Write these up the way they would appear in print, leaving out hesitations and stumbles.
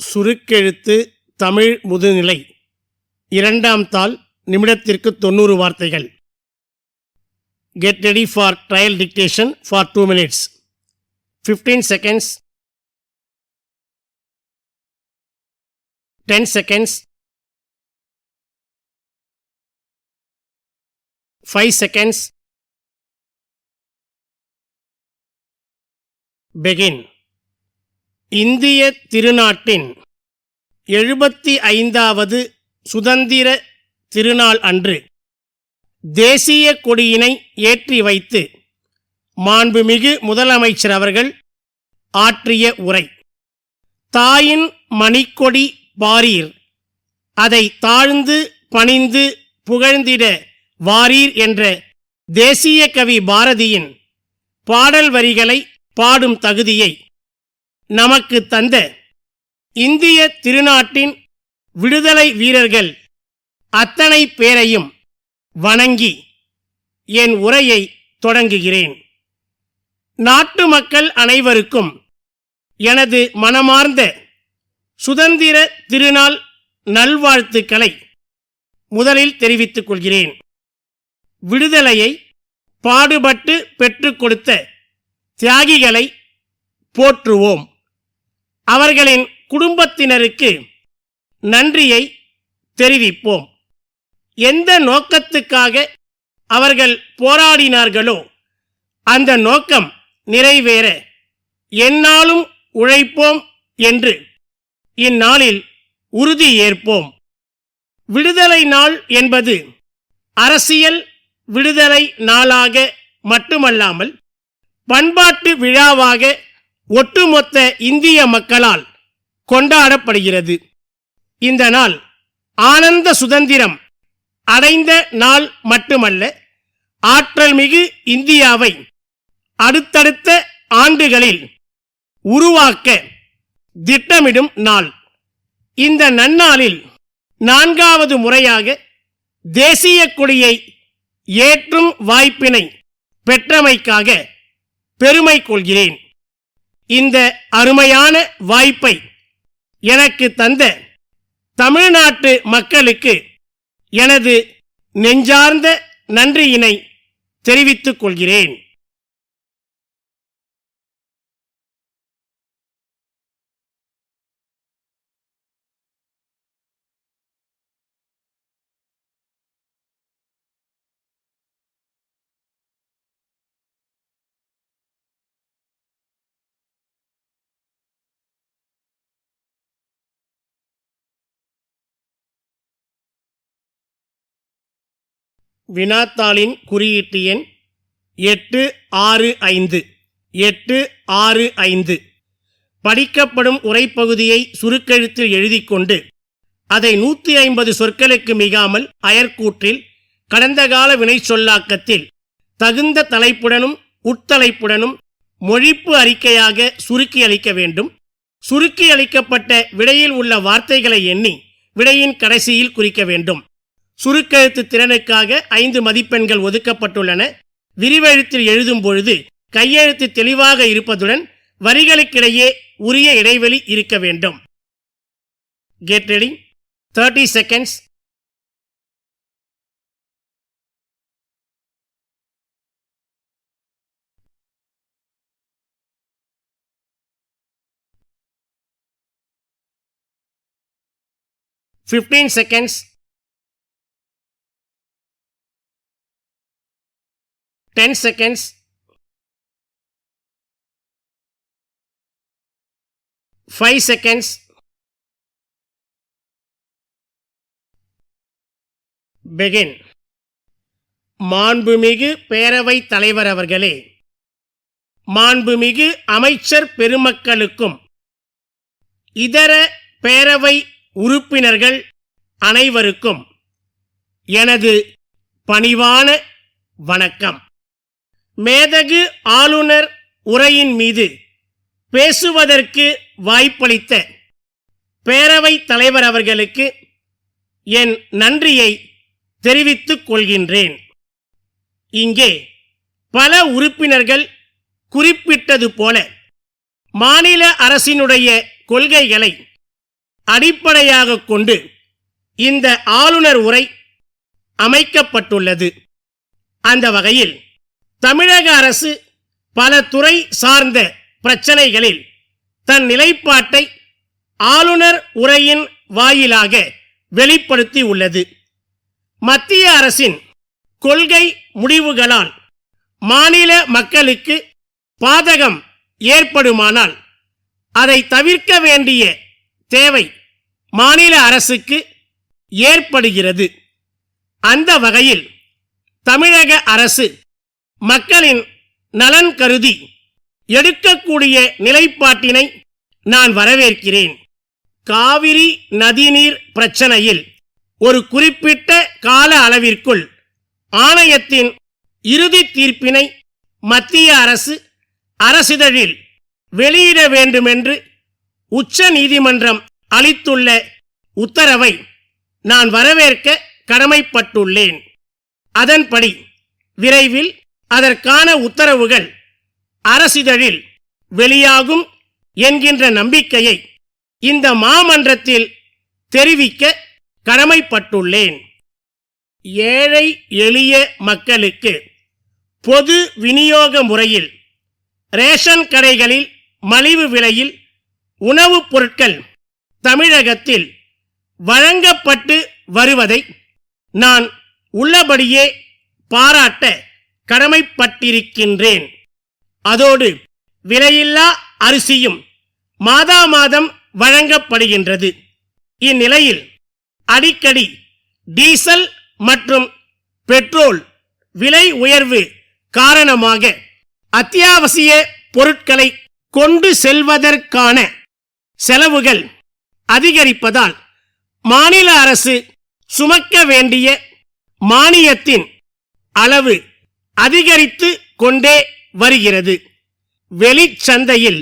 சுருக்கெழுத்து தமிழ் முதுநிலை இரண்டாம் தாள் நிமிடத்திற்கு 90 வார்த்தைகள். Get ready for trial dictation for 2 minutes. 15 seconds. 10 seconds. 5 seconds. Begin. இந்திய திருநாட்டின் 75வது சுதந்திர திருநாள் அன்று தேசிய கொடியினை ஏற்றி வைத்து மாண்புமிகு முதலமைச்சர் அவர்கள் ஆற்றிய உரை. தாயின் மணிக்கொடி பாரீர், அதை தாழ்ந்து பணிந்து புகழ்ந்திட வாரீர் என்ற தேசிய கவி பாரதியின் பாடல் வரிகளை பாடும் தகுதியை நமக்கு தந்த இந்திய திருநாட்டின் விடுதலை வீரர்கள் அத்தனை பேரையும் வணங்கி என் உரையை தொடங்குகிறேன். நாட்டு மக்கள் அனைவருக்கும் எனது மனமார்ந்த சுதந்திர திருநாள் நல்வாழ்த்துக்களை முதலில் தெரிவித்துக் கொள்கிறேன். விடுதலையை பாடுபட்டு பெற்றுக் கொடுத்த தியாகிகளை போற்றுவோம். அவர்களின் குடும்பத்தினருக்கு நன்றியை தெரிவிப்போம். எந்த நோக்கத்துக்காக அவர்கள் போராடினார்களோ அந்த நோக்கம் நிறைவேற எந்நாளும் உழைப்போம் என்று இந்நாளில் உறுதி ஏற்போம். விடுதலை நாள் என்பது அரசியல் விடுதலை நாளாக மட்டுமல்லாமல் பண்பாட்டு விழாவாக ஒட்டுமொத்த இந்திய மக்களால் கொண்டாடப்படுகிறது. இந்த நாள் ஆனந்த சுதந்திரம் அடைந்த நாள் மட்டுமல்ல, ஆற்றல் மிகு இந்தியாவை அடுத்தடுத்த ஆண்டுகளில் உருவாக்க திட்டமிடும் நாள். இந்த நன்னாளில் 4வது முறையாக தேசிய கொடியை ஏற்றும் வாய்ப்பினை பெற்றமைக்காக பெருமை கொள்கிறேன். இந்த அருமையான வாய்ப்பை எனக்கு தந்த தமிழ்நாட்டு மக்களுக்கு எனது நெஞ்சார்ந்த நன்றியினை தெரிவித்துக் கொள்கிறேன். வினாத்தாளின் குறியீட்டு எண் 865. 865. படிக்கப்படும் உரைப்பகுதியை சுருக்கெழுத்தில் எழுதிக்கொண்டு அதை 150 சொற்களுக்கு மிகாமல் அயற்கூற்றில் கடந்த கால வினை சொல்லாக்கத்தில் தகுந்த தலைப்புடனும் உட்தலைப்புடனும் மொழிப்பு அறிக்கையாக சுருக்கி அளிக்க வேண்டும். சுருக்கி அளிக்கப்பட்ட விடையில் உள்ள வார்த்தைகளை எண்ணி விடையின் கடைசியில் குறிக்க வேண்டும். சுருக்கெழுத்து திறனுக்காக 5 மதிப்பெண்கள் ஒதுக்கப்பட்டுள்ளன. விரிவெழுத்தில் எழுதும் பொழுது கையெழுத்து தெளிவாக இருப்பதுடன் வரிகளுக்கிடையே உரிய இடைவெளி இருக்க வேண்டும். Get ready. 30 seconds. Fifteen seconds. 10 seconds. 5 seconds. Begin. மாண்புமிகு பேரவைத் தலைவர் அவர்களே, மாண்புமிகு அமைச்சர் பெருமக்களுக்கும் இதர பேரவை உறுப்பினர்கள் அனைவருக்கும் எனது பணிவான வணக்கம். மேதகு ஆளுநர் உரையின் மீது பேசுவதற்கு வாய்ப்பளித்த பேரவைத் தலைவர் அவர்களுக்கு என் நன்றியை தெரிவித்துக் கொள்கின்றேன். இங்கே பல உறுப்பினர்கள் குறிப்பிட்டது போல மாநில அரசினுடைய கொள்கைகளை அடிப்படையாக கொண்டு இந்த ஆளுநர் உரை அமைக்கப்பட்டுள்ளது. அந்த வகையில் தமிழக அரசு பல துறை சார்ந்த பிரச்சனைகளில் தன் நிலைப்பாட்டை ஆளுநர் உரையின் வாயிலாக வெளிப்படுத்தி உள்ளது. மத்திய அரசின் கொள்கை முடிவுகளால் மாநில மக்களுக்கு பாதகம் ஏற்படுமானால் அதை தவிர்க்க வேண்டிய தேவை மாநில அரசுக்கு ஏற்படுகிறது. அந்த வகையில் தமிழக அரசு மக்களின் நலன் கருதி எடுக்கக்கூடிய நிலைப்பாட்டினை நான் வரவேற்கிறேன். காவிரி நதிநீர் பிரச்சனையில் ஒரு குறிப்பிட்ட கால அளவிற்குள் ஆணையத்தின் இறுதி தீர்ப்பினை மத்திய அரசு அரசிதழில் வெளியிட வேண்டுமென்று உச்ச நீதிமன்றம் அளித்துள்ள உத்தரவை நான் வரவேற்க கடமைப்பட்டுள்ளேன். அதன்படி விரைவில் அதற்கான உத்தரவுகள் அரசிதழில் வெளியாகும் என்கின்ற நம்பிக்கையை இந்த மாமன்றத்தில் தெரிவிக்க கடமைப்பட்டுள்ளேன். ஏழை எளிய மக்களுக்கு பொது விநியோக முறையில் ரேஷன் கடைகளில் மலிவு விலையில் உணவுப் பொருட்கள் தமிழகத்தில் வழங்கப்பட்டு வருவதை நான் உள்ளபடியே பாராட்ட கடமைப்பட்டிருக்கின்றேன். அதோடு விலையில்லா அரிசியும் மாதா மாதம் வழங்கப்படுகின்றது. இந்நிலையில் அடிக்கடி டீசல் மற்றும் பெட்ரோல் விலை உயர்வு காரணமாக அத்தியாவசிய பொருட்களை கொண்டு செல்வதற்கான செலவுகள் அதிகரிப்பதால் மாநில அரசு சுமக்க வேண்டிய மானியத்தின் அளவு அதிகரித்து கொண்டே வருகிறது. வெளிச்சந்தையில்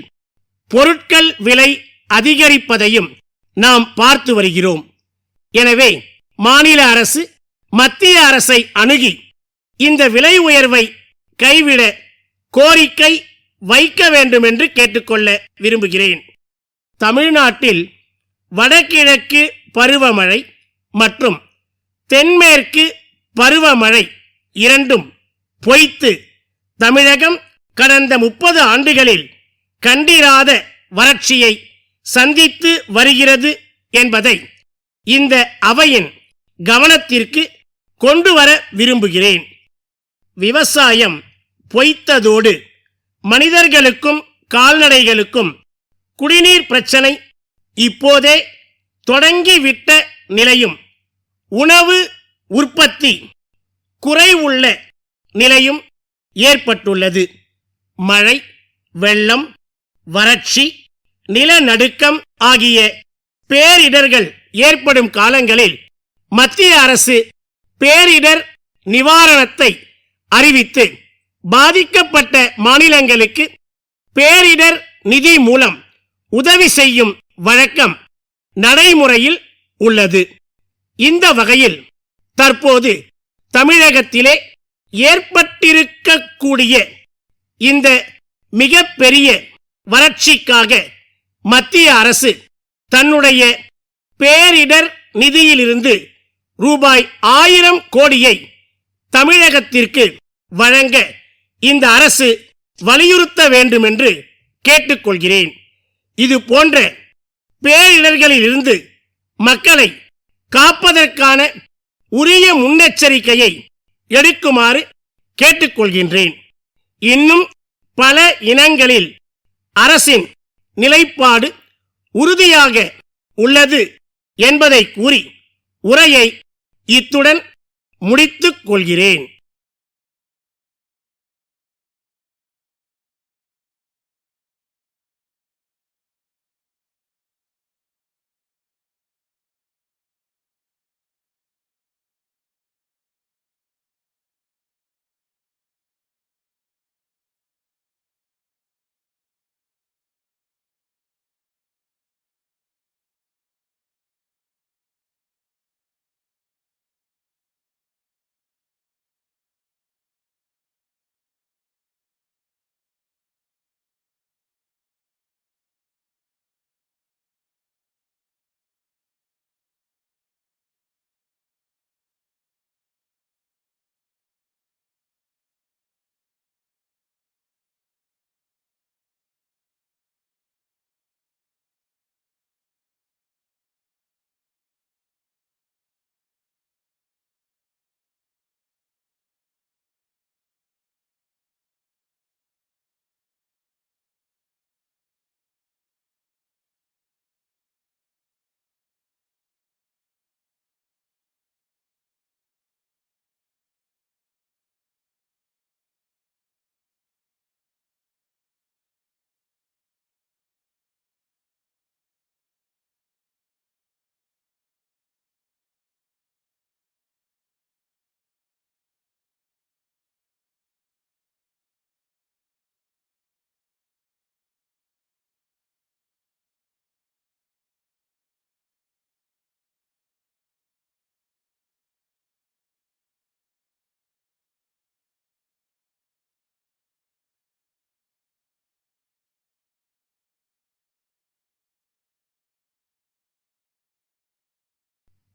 பொருட்கள் விலை அதிகரிப்பதையும் நாம் பார்த்து வருகிறோம். எனவே மாநில அரசு மத்திய அரசை அணுகி இந்த விலை உயர்வை கைவிட கோரிக்கை வைக்க வேண்டும் என்று கேட்டுக்கொள்ள விரும்புகிறேன். தமிழ்நாட்டில் வடகிழக்கு பருவமழை மற்றும் தென்மேற்கு பருவமழை இரண்டும் பொய்த்து தமிழகம் கடந்த 30 ஆண்டுகளில் கண்டிராத வறட்சியை சந்தித்து வருகிறது என்பதை இந்த அவையின் கவனத்திற்கு கொண்டு வர விரும்புகிறேன். விவசாயம் பொய்த்ததோடு மனிதர்களுக்கும் கால்நடைகளுக்கும் குடிநீர் பிரச்சனை இப்போதே தொடங்கிவிட்ட நிலையும் உணவு உற்பத்தி குறைவுள்ள நிலையும் ஏற்பட்டுள்ளது. மழை, வெள்ளம், வறட்சி, நிலநடுக்கம் ஆகிய பேரிடர்கள் ஏற்படும் காலங்களில் மத்திய அரசு பேரிடர் நிவாரணத்தை அறிவித்து பாதிக்கப்பட்ட மாநிலங்களுக்கு பேரிடர் நிதி மூலம் உதவி செய்யும் வழக்கம் நடைமுறையில் உள்ளது. இந்த வகையில் தற்போது தமிழகத்திலே ஏற்பட்டிருக்கக்கூடிய இந்த மிகப்பெரிய வறட்சிக்காக மத்திய அரசு தன்னுடைய பேரிடர் நிதியிலிருந்து ரூபாய் 1000 கோடியை தமிழகத்திற்கு வழங்க இந்த அரசு வலியுறுத்த வேண்டும் என்று கேட்டுக்கொள்கிறேன். இது போன்ற பேரிடர்களிலிருந்து மக்களை காப்பதற்கான உரிய முன்னெச்சரிக்கையை எடுக்குமாறு கேட்டுக்கொள்கின்றேன். இன்னும் பல இனங்களில் அரசின் நிலைப்பாடு உறுதியாக உள்ளது என்பதை கூறி உரையை இத்துடன் முடித்துக் கொள்கிறேன்.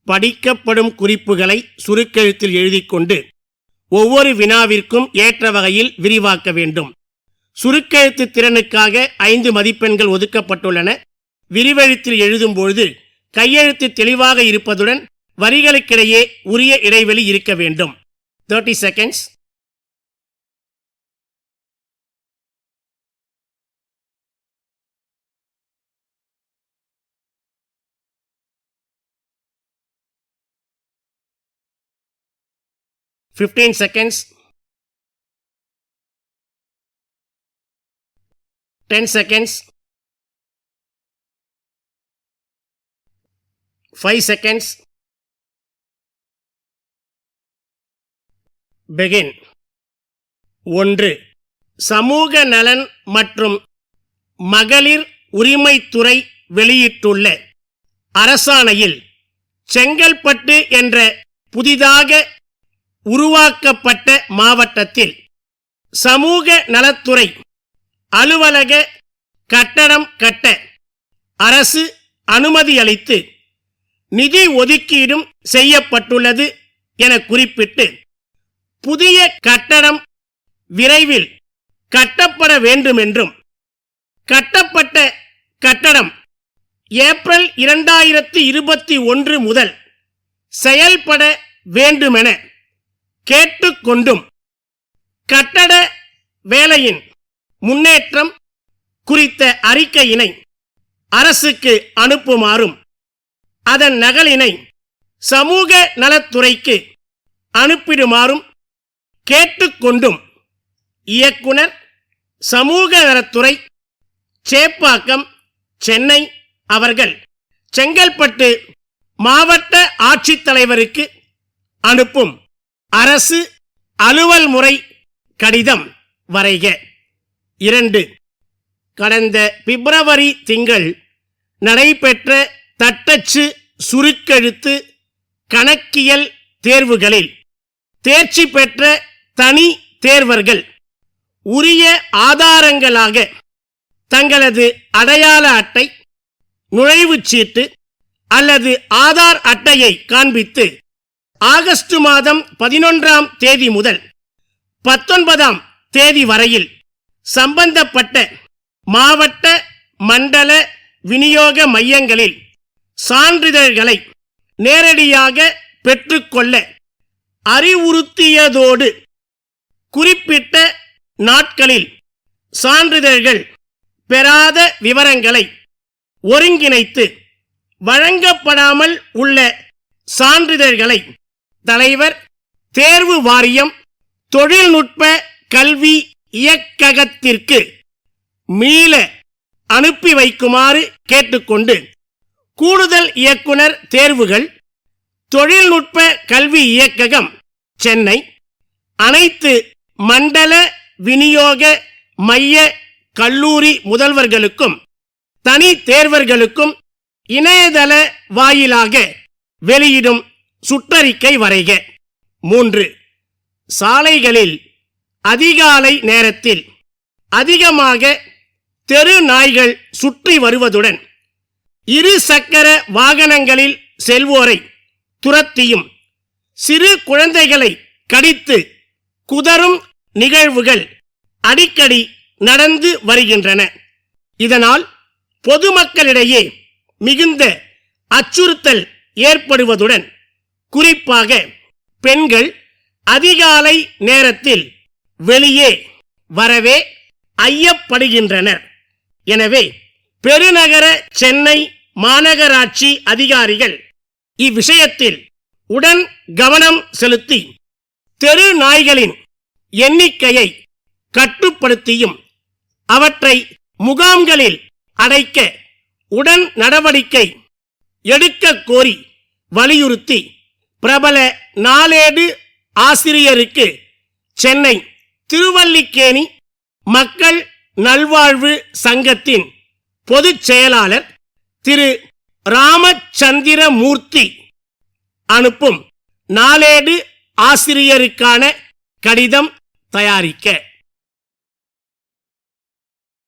படிக்கப்படும் குறிப்புகளை சுருக்கெழுத்தில் எழுதிக்கொண்டு ஒவ்வொரு வினாவிற்கும் ஏற்ற வகையில் விரிவாக்க வேண்டும். சுருக்கெழுத்து திறனுக்காக 5 மதிப்பெண்கள் ஒதுக்கப்பட்டுள்ளன. விரிவெழுத்தில் எழுதும்பொழுது கையெழுத்து தெளிவாக இருப்பதுடன் வரிகளுக்கிடையே உரிய இடைவெளி இருக்க வேண்டும். 30 seconds. Fifteen seconds. 10 seconds. 5 seconds. Begin. 1. சமூக நலன் மற்றும் மகளிர் உரிமைத்துறை வெளியிட்டுள்ள அரசாணையில் செங்கல்பட்டு என்ற புதிதாக உருவாக்கப்பட்ட மாவட்டத்தில் சமூக நலத்துறை அலுவலக கட்டடம் கட்ட அரசு அனுமதி அளித்து நிதி ஒதுக்கீடும் செய்யப்பட்டுள்ளது என குறிப்பிட்டு புதிய கட்டடம் விரைவில் கட்டப்பட வேண்டுமென்றும் கட்டப்பட்ட கட்டடம் ஏப்ரல் 2021 முதல் செயல்பட வேண்டுமென கேட்டுக்கொண்டும் கட்டட வேலையின் முன்னேற்றம் குறித்த அறிக்கையினை அரசுக்கு அனுப்புமாறும் அதன் நகலினை சமூக நலத்துறைக்கு அனுப்பிடுமாறும் கேட்டுக்கொண்டும் இயக்குனர் சமூக நலத்துறை சேப்பாக்கம் சென்னை அவர்கள் செங்கல்பட்டு மாவட்ட ஆட்சித்தலைவருக்கு அனுப்பும் அரசு அலுவல் முறை கடிதம் வரைக. 2. கடந்த பிப்ரவரி திங்கள் நடைபெற்ற தட்டச்சு சுருக்கெழுத்து கணக்கியல் தேர்வுகளில் தேர்ச்சி பெற்ற தனி தேர்வர்கள் உரிய ஆதாரங்களாக தங்களது அடையாள அட்டை, நுழைவுச்சீட்டு அல்லது ஆதார் அட்டையை காண்பித்து ஆகஸ்ட் மாதம் 11ஆம் தேதி முதல் 19ஆம் தேதி வரையில் சம்பந்தப்பட்ட மாவட்ட மண்டல விநியோக மையங்களில் சான்றிதழ்களை நேரடியாக பெற்றுக்கொள்ள அறிவுறுத்தியதோடு குறிப்பிட்ட நாட்களில் சான்றிதழ்கள் பெறாத விவரங்களை ஒருங்கிணைத்து வழங்கப்படாமல் உள்ள சான்றிதழ்களை தலைவர் தேர்வு வாரியம் தொழில்நுட்ப கல்வி இயக்ககத்திற்கு மீள அனுப்பி வைக்குமாறு கேட்டுக்கொண்டு கூடுதல் இயக்குனர் தேர்வுகள் தொழில்நுட்ப கல்வி இயக்ககம் சென்னை அனைத்து மண்டல விநியோக மைய கல்லூரி முதல்வர்களுக்கும் தனி தேர்வர்களுக்கும் இணையதள வாயிலாக வெளியிடும் சுற்றறிக்கை வரைக. 3. சாலைகளில் அதிகாலை நேரத்தில் அதிகமாக தெரு நாய்கள் சுற்றி வருவதுடன் 2 சக்கர வாகனங்களில் செல்வோரை துரத்தியும் சிறு குழந்தைகளை கடித்து குதறும் நிகழ்வுகள் அடிக்கடி நடந்து வருகின்றன. இதனால் பொதுமக்களிடையே மிகுந்த அச்சுறுத்தல் ஏற்படுவதுடன் குறிப்பாக பெண்கள் அதிகாலை நேரத்தில் வெளியே வரவே ஐயப்படுகின்றனர். எனவே பெருநகர சென்னை மாநகராட்சி அதிகாரிகள் இவ்விஷயத்தில் உடன் கவனம் செலுத்தி தெரு நாய்களின் எண்ணிக்கையை கட்டுப்படுத்தியும் அவற்றை முகாம்களில் அடைக்க உடன் நடவடிக்கை எடுக்க கோரி வலியுறுத்தி பிரபல நாளேடு ஆசிரியருக்கு சென்னை திருவல்லிக்கேணி மக்கள் நல்வாழ்வு சங்கத்தின் பொதுச் செயலாளர் திரு ராமச்சந்திரமூர்த்தி அனுப்பும் நாளேடு ஆசிரியருக்கான கடிதம் தயாரிக்க